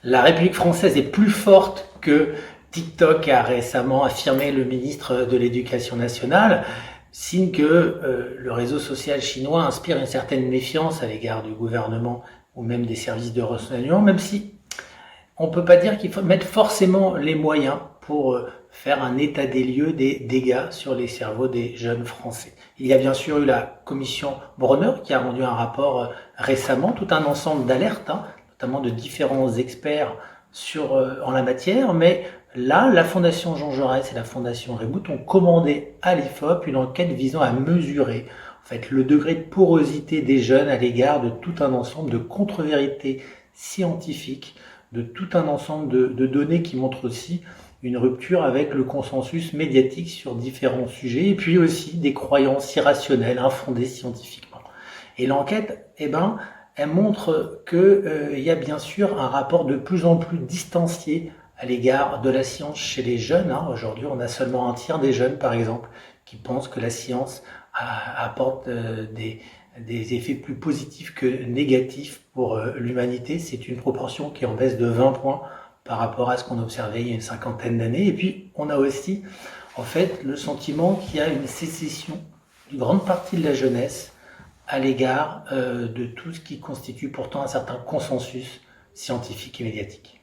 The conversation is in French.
La République française est plus forte que TikTok, a récemment affirmé le ministre de l'Éducation nationale, signe que le réseau social chinois inspire une certaine méfiance à l'égard du gouvernement ou même des services de renseignement, même si on ne peut pas dire qu'il faut mettre forcément les moyens pour faire un état des lieux des dégâts sur les cerveaux des jeunes Français. Il y a bien sûr eu la commission Bronner qui a rendu un rapport récemment, tout un ensemble d'alertes, notamment de différents experts en la matière, mais là, la Fondation Jean Jaurès et la Fondation Reboot ont commandé à l'IFOP une enquête visant à mesurer en fait, le degré de porosité des jeunes à l'égard de tout un ensemble de contre-vérités scientifiques, de tout un ensemble de données qui montrent aussi une rupture avec le consensus médiatique sur différents sujets, et puis aussi des croyances irrationnelles, infondées scientifiquement. Et l'enquête, elle montre qu'il y a bien sûr un rapport de plus en plus distancié à l'égard de la science chez les jeunes. Aujourd'hui, on a seulement un tiers des jeunes, par exemple, qui pensent que la science apporte des effets plus positifs que négatifs pour l'humanité. C'est une proportion qui est en baisse de 20 points par rapport à ce qu'on observait il y a une cinquantaine d'années. Et puis, on a aussi, en fait, le sentiment qu'il y a une sécession d'une grande partie de la jeunesse à l'égard de tout ce qui constitue pourtant un certain consensus scientifique et médiatique.